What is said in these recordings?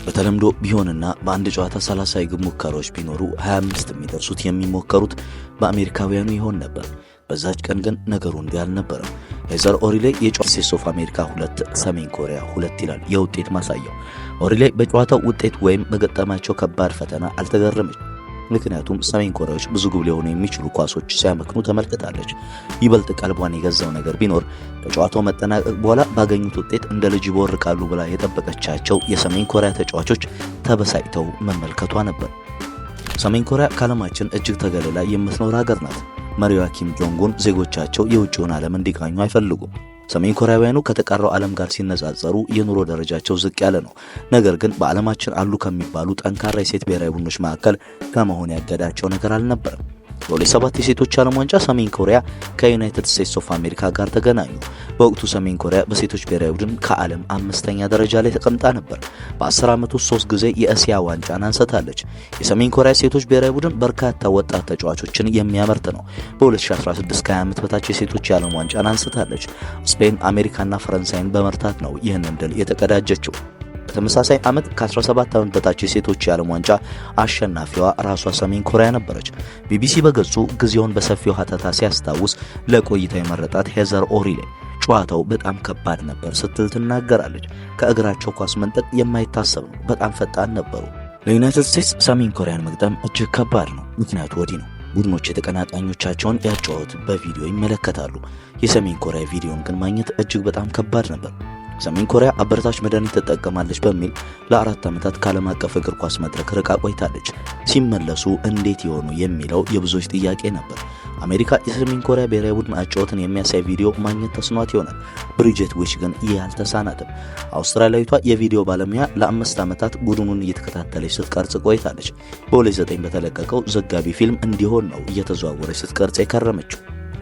በተለምዶ ቢሆንና በአንድ ጨዋታ 30 የግብ ሙከራዎች ቢኖሩ 25 የሚደርሱት የሚሞከሩት በአሜሪካውያኑ ይሆን ነበር። በዛች ቀን ግን ነገሩ እንዲህ አልነበረም። ሄዘር ኦሪሌ የጨዋታው ስቴትስ ኦፍ አሜሪካ 2 ሰሜን ኮሪያ 2 ይላል የውጤት ማሳያው። ኦሪሌ በጨዋታው ውጤት ወይም በገጠማቸው ከባድ ፈተና አልተገረመች። ምክንያቱም ሰሜን ኮሪያዎች ብዙ ግብ ሊሆኑ የሚችሉ ኳሶች ሲያመክኑ ተመልክታለች። ይበልጥ ቀልቧን የገዛው ነገር ቢኖር ከጨዋታው መጠናቀቅ በኋላ ባገኙት ውጤት እንደ ልጅ ይቦርቃሉ ብላ የጠበቀቻቸው የሰሜን ኮሪያ ተጫዋቾች ተበሳጭተው መመልከቷ ነበር። ሰሜን ኮሪያ ከዓለማችን እጅግ ተገልላ የምትኖር ሀገር ናት። መሪዋ ኪም ጆንግ ኡን ዜጎቻቸው የውጭውን ዓለም እንዲቃኙ አይፈልጉም። ሰሜን ኮሪያውያኑ ከተቀረው ዓለም ጋር ሲነጻጸሩ የኑሮ ደረጃቸው ዝቅ ያለ ነው። ነገር ግን በዓለማችን አሉ ከሚባሉ ጠንካራ የሴት ብሔራዊ ቡድኖች መካከል ከመሆን ያገዳቸው ነገር አልነበረም። በ2007 የሴቶች ዓለም ዋንጫ ሰሜን ኮሪያ ከዩናይትድ ስቴትስ ኦፍ አሜሪካ ጋር ተገናኙ። በወቅቱ ሰሜን ኮሪያ በሴቶች ብሔራዊ ቡድን ከዓለም 5ኛ ደረጃ ላይ ተቀምጣ ነበር። በ10 ዓመት ውስጥ 3 ጊዜ የእስያ ዋንጫን አንስታለች። የሰሜን ኮሪያ ሴቶች ብሔራዊ ቡድን በርካታ ወጣት ተጫዋቾችን የሚያመርት ነው። በ2016 ከ20 ዓመት በታች የሴቶች የዓለም ዋንጫን አንስታለች። ስፔን፣ አሜሪካና ፈረንሳይን በመርታት ነው ይህንን ድል የተቀዳጀችው። በተመሳሳይ ዓመት ከ17 ዓመት በታች የሴቶች የዓለም ዋንጫ አሸናፊዋ ራሷ ሰሜን ኮሪያ ነበረች። ቢቢሲ በገጹ ጊዜውን በሰፊው ሀተታ ሲያስታውስ ለቆይታ የመረጣት ሄዘር ኦሪሌ ጨዋታው በጣም ከባድ ነበር ስትል ትናገራለች። ከእግራቸው ኳስ መንጠቅ የማይታሰብ ነው። በጣም ፈጣን ነበሩ። ለዩናይትድ ስቴትስ ሰሜን ኮሪያን መግጠም እጅግ ከባድ ነው። ምክንያቱ ወዲህ ነው። ቡድኖች የተቀናቃኞቻቸውን ያጫወት በቪዲዮ ይመለከታሉ። የሰሜን ኮሪያ ቪዲዮን ግን ማግኘት እጅግ በጣም ከባድ ነበር። ሰሜን ኮሪያ አበረታች መድኃኒት ትጠቀማለች በሚል ለ4 ዓመታት ከዓለም አቀፍ እግር ኳስ መድረክ ርቃ ቆይታለች። ሲመለሱ እንዴት ይሆኑ የሚለው የብዙዎች ጥያቄ ነበር። አሜሪካ የሰሜን ኮሪያ ብሔራዊ ቡድን አጫወትን የሚያሳይ ቪዲዮ ማግኘት ተስኗት ይሆናል። ብሪጀት ዊች ግን ይህ አልተሳናትም። አውስትራሊያዊቷ የቪዲዮ ባለሙያ ለ5 ዓመታት ቡድኑን እየተከታተለች ስትቀርጽ ቆይታለች። በ2009 በተለቀቀው ዘጋቢ ፊልም እንዲሆን ነው እየተዘዋወረች ስትቀርጽ የከረመችው።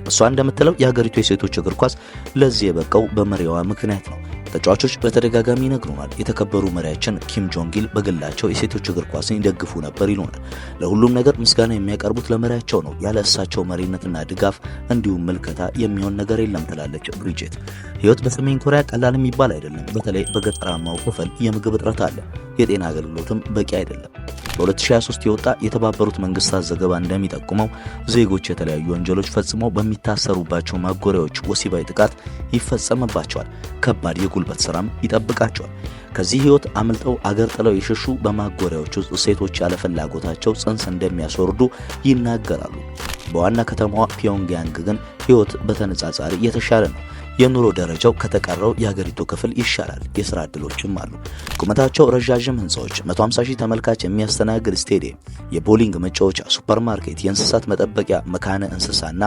እሷ እንደምትለው የሀገሪቱ የሴቶች እግር ኳስ ለዚህ የበቃው በመሪዋ ምክንያት ነው። ተጫዋቾች በተደጋጋሚ ይነግሩናል። የተከበሩ መሪያችን ኪም ጆንግ ኢል በግላቸው የሴቶች እግር ኳስን ይደግፉ ነበር ይሉናል። ለሁሉም ነገር ምስጋና የሚያቀርቡት ለመሪያቸው ነው። ያለ እሳቸው መሪነትና ድጋፍ እንዲሁም ምልከታ የሚሆን ነገር የለም ትላለች ብሪጀት። ህይወት በሰሜን ኮሪያ ቀላል የሚባል አይደለም። በተለይ በገጠራማው ክፍል የምግብ እጥረት አለ። የጤና አገልግሎትም በቂ አይደለም። በ2023 የወጣ የተባበሩት መንግስታት ዘገባ እንደሚጠቁመው ዜጎች የተለያዩ ወንጀሎች ፈጽመው በሚታሰሩባቸው ማጎሪያዎች ወሲባዊ ጥቃት ይፈጸምባቸዋል። ከባድ የጉልበት ስራም ይጠብቃቸዋል። ከዚህ ህይወት አምልጠው አገር ጥለው የሸሹ በማጎሪያዎች ውስጥ ሴቶች ያለ ፍላጎታቸው ጽንስ እንደሚያስወርዱ ይናገራሉ። በዋና ከተማዋ ፒዮንግያንግ ግን ህይወት በተነጻጻሪ የተሻለ ነው። የኑሮ ደረጃው ከተቀረው የሀገሪቱ ክፍል ይሻላል። የሥራ ዕድሎችም አሉ። ቁመታቸው ረዣዥም ህንፃዎች፣ 150 ሺህ ተመልካች የሚያስተናግድ ስቴዲየም፣ የቦሊንግ መጫወቻ፣ ሱፐርማርኬት፣ የእንስሳት መጠበቂያ፣ መካነ እንስሳና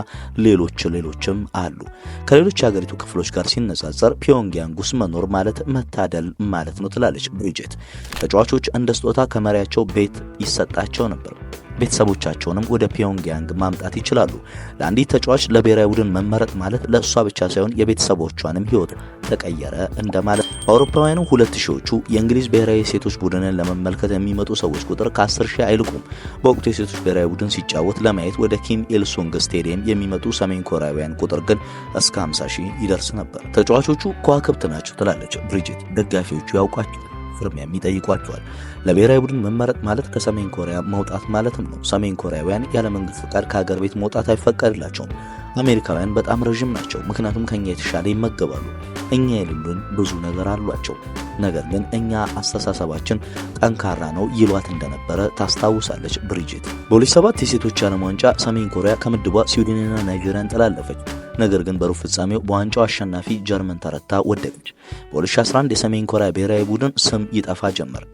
ሌሎችም አሉ። ከሌሎች የሀገሪቱ ክፍሎች ጋር ሲነጻጸር ፒዮንግያንግ ውስጥ መኖር ማለት መታደል ማለት ነው ትላለች ብሪጀት። ተጫዋቾች እንደ ስጦታ ከመሪያቸው ቤት ይሰጣቸው ነበር። ቤተሰቦቻቸውንም ወደ ፒዮንግያንግ ማምጣት ይችላሉ። ለአንዲት ተጫዋች ለብሔራዊ ቡድን መመረጥ ማለት ለእሷ ብቻ ሳይሆን የቤተሰቦቿንም ህይወት ተቀየረ እንደማለት። በአውሮፓውያኑ 2000ዎቹ የእንግሊዝ ብሔራዊ ሴቶች ቡድንን ለመመልከት የሚመጡ ሰዎች ቁጥር ከ10 ሺህ አይልቁም። በወቅቱ የሴቶች ብሔራዊ ቡድን ሲጫወት ለማየት ወደ ኪም ኢልሱንግ ስቴዲየም የሚመጡ ሰሜን ኮሪያውያን ቁጥር ግን እስከ 50 ሺህ ይደርስ ነበር። ተጫዋቾቹ ከዋክብት ናቸው ትላለች ብሪጀት። ደጋፊዎቹ ያውቋቸዋል፣ ፍርሚያም ይጠይቋቸዋል። ለብሔራዊ ቡድን መመረጥ ማለት ከሰሜን ኮሪያ መውጣት ማለትም ነው። ሰሜን ኮሪያውያን ያለ መንግስት ፍቃድ ከሀገር ቤት መውጣት አይፈቀድላቸውም። አሜሪካውያን በጣም ረዥም ናቸው፣ ምክንያቱም ከኛ የተሻለ ይመገባሉ። እኛ የሌሉን ብዙ ነገር አሏቸው። ነገር ግን እኛ አስተሳሰባችን ጠንካራ ነው ይሏት እንደነበረ ታስታውሳለች ብሪጀት። በ2007 የሴቶች ዓለም ዋንጫ ሰሜን ኮሪያ ከምድቧ ስዊድንና ናይጄሪያን ጥላለፈች። ነገር ግን በሩብ ፍጻሜው በዋንጫው አሸናፊ ጀርመን ተረታ ወደቀች። በ2011 የሰሜን ኮሪያ ብሔራዊ ቡድን ስም ይጠፋ ጀመር።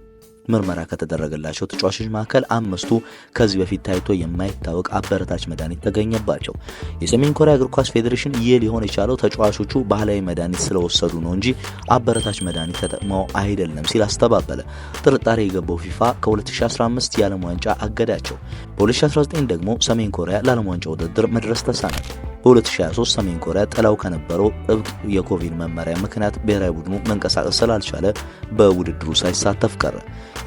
ምርመራ ከተደረገላቸው ተጫዋቾች መካከል 5ቱ ከዚህ በፊት ታይቶ የማይታወቅ አበረታች መድኃኒት ተገኘባቸው። የሰሜን ኮሪያ እግር ኳስ ፌዴሬሽን ይህ ሊሆን የቻለው ተጫዋቾቹ ባህላዊ መድኃኒት ስለወሰዱ ነው እንጂ አበረታች መድኃኒት ተጠቅመው አይደለም ሲል አስተባበለ። ጥርጣሬ የገባው ፊፋ ከ2015 የዓለም ዋንጫ አገዳቸው። በ2019 ደግሞ ሰሜን ኮሪያ ለዓለም ዋንጫ ውድድር መድረስ ተሳናት። በ2023 ሰሜን ኮሪያ ጥላው ከነበረው ጥብቅ የኮቪድ መመሪያ ምክንያት ብሔራዊ ቡድኑ መንቀሳቀስ ስላልቻለ በውድድሩ ሳይሳተፍ ቀረ።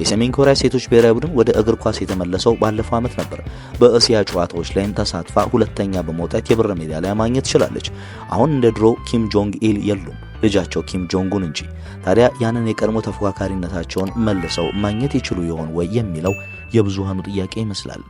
የሰሜን ኮሪያ ሴቶች ብሔራዊ ቡድን ወደ እግር ኳስ የተመለሰው ባለፈው ዓመት ነበር። በእስያ ጨዋታዎች ላይም ተሳትፋ ሁለተኛ በመውጣት የብር ሜዳሊያ ማግኘት ትችላለች። አሁን እንደ ድሮ ኪም ጆንግ ኢል የሉም። ልጃቸው ኪም ጆንጉን እንጂ። ታዲያ ያንን የቀድሞ ተፎካካሪነታቸውን መልሰው ማግኘት ይችሉ ይሆን ወይ የሚለው የብዙሃኑ ጥያቄ ይመስላል።